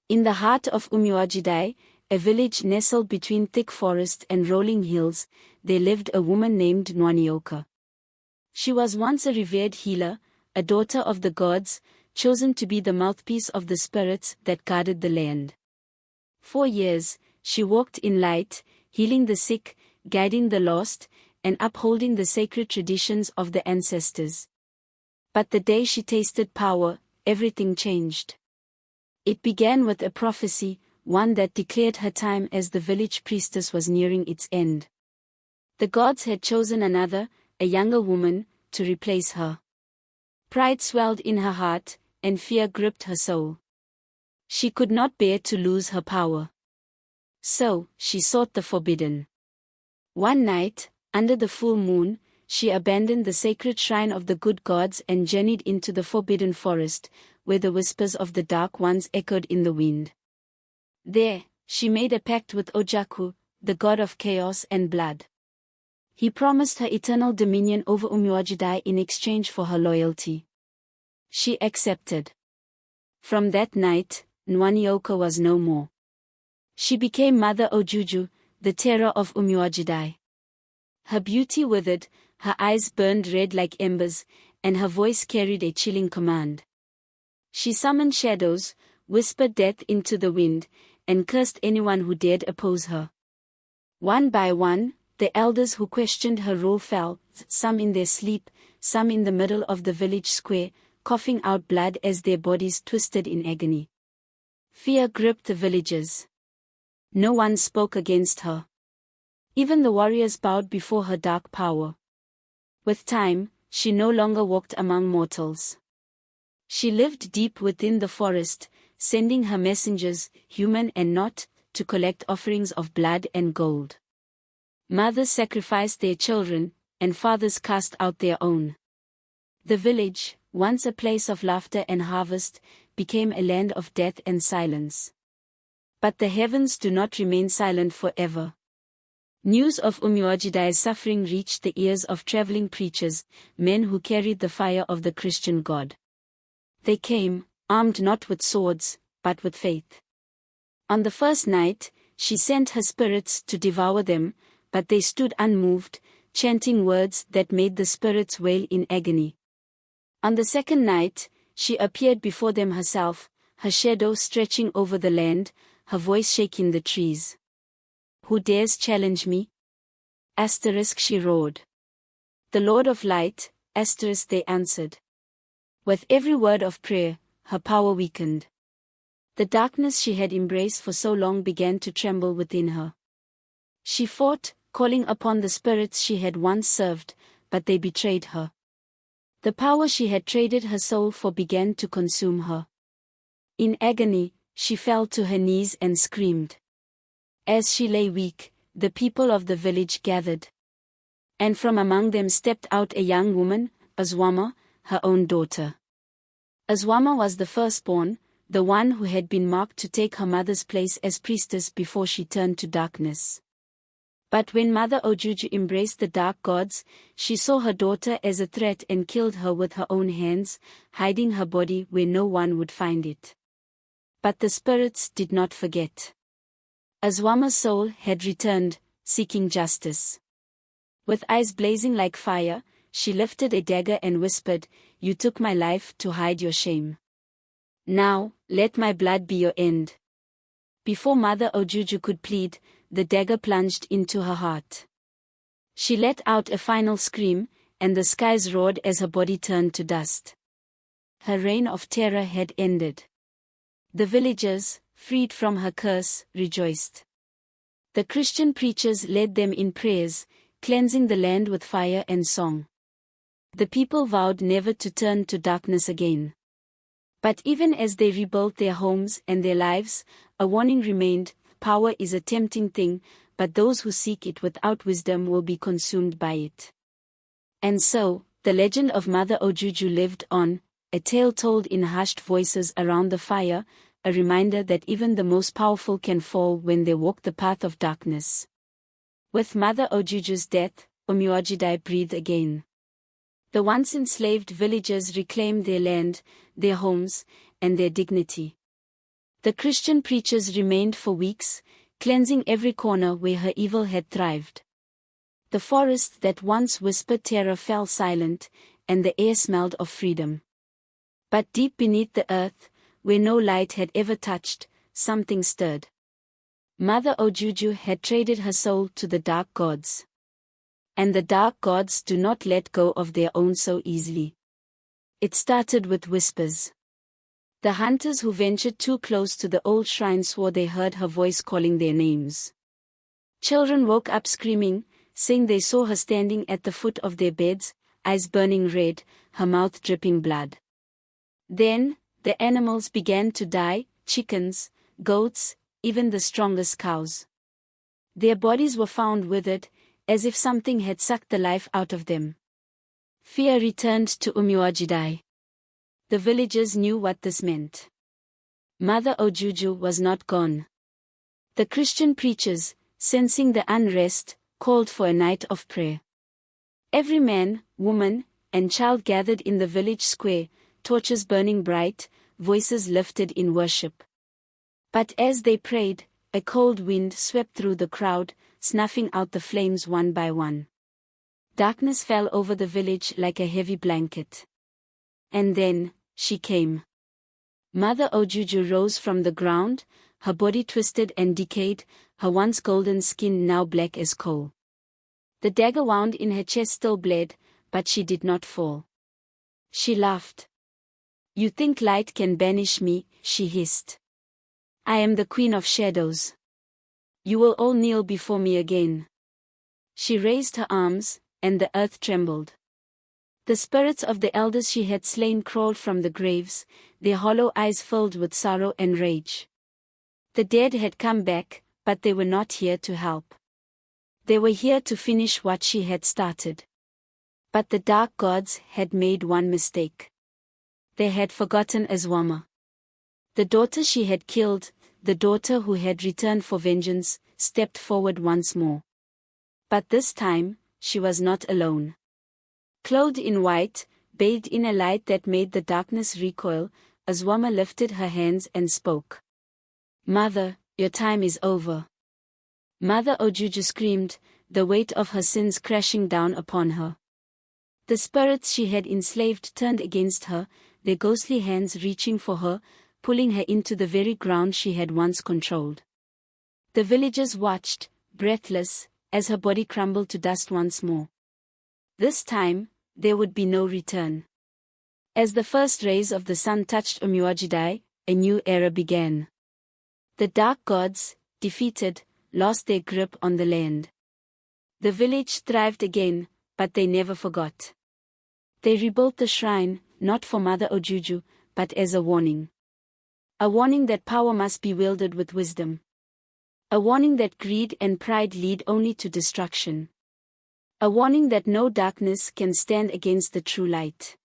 In the heart of Umuogidi, a village nestled between thick forest and rolling hills, there lived a woman named Nwanyịocha. She was once a revered healer, a daughter of the gods, chosen to be the mouthpiece of the spirits that guarded the land. For years, she walked in light, healing the sick, guiding the lost, and upholding the sacred traditions of the ancestors. But the day she tasted power, everything changed. It began with a prophecy, one that declared her time as the village priestess was nearing its end. The gods had chosen another, a younger woman, to replace her. Pride swelled in her heart, and fear gripped her soul. She could not bear to lose her power. So, she sought the forbidden. One night, under the full moon, she abandoned the sacred shrine of the good gods and journeyed into the forbidden forest, where the whispers of the dark ones echoed in the wind. There, she made a pact with Ojukwu, the god of chaos and blood. He promised her eternal dominion over Umuogidi in exchange for her loyalty. She accepted. From that night, Nwanyịocha was no more. She became Mother Ojuju, the terror of Umuogidi. Her beauty withered, her eyes burned red like embers, and her voice carried a chilling command. She summoned shadows, whispered death into the wind, and cursed anyone who dared oppose her. One by one, the elders who questioned her rule fell, some in their sleep, some in the middle of the village square, coughing out blood as their bodies twisted in agony. Fear gripped the villagers. No one spoke against her. Even the warriors bowed before her dark power. With time, she no longer walked among mortals. She lived deep within the forest, sending her messengers, human and not, to collect offerings of blood and gold. Mothers sacrificed their children, and fathers cast out their own. The village, once a place of laughter and harvest, became a land of death and silence. But the heavens do not remain silent forever. News of Umuogidi's suffering reached the ears of traveling preachers, men who carried the fire of the Christian God. They came, armed not with swords, but with faith. On the first night, she sent her spirits to devour them, but they stood unmoved, chanting words that made the spirits wail in agony. On the second night, she appeared before them herself, her shadow stretching over the land, her voice shaking the trees. Who dares challenge me? Asterisk, she roared. The Lord of Light, asterisk, they answered. With every word of prayer, her power weakened. The darkness she had embraced for so long began to tremble within her. She fought, calling upon the spirits she had once served, but they betrayed her. The power she had traded her soul for began to consume her. In agony, she fell to her knees and screamed. As she lay weak, the people of the village gathered. And from among them stepped out a young woman, Azuama, her own daughter. Azuama was the firstborn, the one who had been marked to take her mother's place as priestess before she turned to darkness. But when Mother Ojuju embraced the dark gods, she saw her daughter as a threat and killed her with her own hands, hiding her body where no one would find it. But the spirits did not forget. Azuama's soul had returned, seeking justice. With eyes blazing like fire, she lifted a dagger and whispered, "You took my life to hide your shame. Now, let my blood be your end." Before Mother Ojuju could plead, the dagger plunged into her heart. She let out a final scream, and the skies roared as her body turned to dust. Her reign of terror had ended. The villagers, freed from her curse, rejoiced. The Christian preachers led them in prayers, cleansing the land with fire and song. The people vowed never to turn to darkness again. But even as they rebuilt their homes and their lives, a warning remained: power is a tempting thing, but those who seek it without wisdom will be consumed by it. And so, the legend of Mother Ojuju lived on, a tale told in hushed voices around the fire, a reminder that even the most powerful can fall when they walk the path of darkness. With Mother Ojuju's death, Umuogidi breathed again. The once enslaved villagers reclaimed their land, their homes, and their dignity. The Christian preachers remained for weeks, cleansing every corner where her evil had thrived. The forest that once whispered terror fell silent, and the air smelled of freedom. But deep beneath the earth, where no light had ever touched, something stirred. Mother Ojuju had traded her soul to the dark gods. And the dark gods do not let go of their own so easily. It started with whispers. The hunters who ventured too close to the old shrine swore they heard her voice calling their names. Children woke up screaming, saying they saw her standing at the foot of their beds, eyes burning red, her mouth dripping blood. Then, the animals began to die, chickens, goats, even the strongest cows. Their bodies were found withered, as if something had sucked the life out of them. Fear returned to Umuogidi. The villagers knew what this meant. Mother Ojuju was not gone. The Christian preachers, sensing the unrest, called for a night of prayer. Every man, woman, and child gathered in the village square, torches burning bright, voices lifted in worship. But as they prayed, a cold wind swept through the crowd, snuffing out the flames one by one. Darkness fell over the village like a heavy blanket. And then, she came. Mother Ojuju rose from the ground, her body twisted and decayed, her once golden skin now black as coal. The dagger wound in her chest still bled, but she did not fall. She laughed. "You think light can banish me," she hissed. "I am the Queen of Shadows. You will all kneel before me again." She raised her arms, and the earth trembled. The spirits of the elders she had slain crawled from the graves, their hollow eyes filled with sorrow and rage. The dead had come back, but they were not here to help. They were here to finish what she had started. But the dark gods had made one mistake. They had forgotten Azuama. The daughter she had killed, the daughter who had returned for vengeance, stepped forward once more. But this time, she was not alone. Clothed in white, bathed in a light that made the darkness recoil, Azuama lifted her hands and spoke. "Mother, your time is over." Mother Ojuju screamed, the weight of her sins crashing down upon her. The spirits she had enslaved turned against her, their ghostly hands reaching for her, pulling her into the very ground she had once controlled. The villagers watched, breathless, as her body crumbled to dust once more. This time, there would be no return. As the first rays of the sun touched Umuogidi, a new era began. The dark gods, defeated, lost their grip on the land. The village thrived again, but they never forgot. They rebuilt the shrine, not for Mother Ojuju, but as a warning. A warning that power must be wielded with wisdom. A warning that greed and pride lead only to destruction. A warning that no darkness can stand against the true light.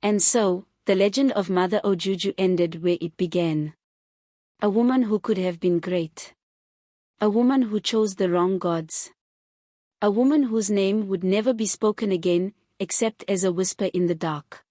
And so, the legend of Mother Ojuju ended where it began. A woman who could have been great. A woman who chose the wrong gods. A woman whose name would never be spoken again, except as a whisper in the dark.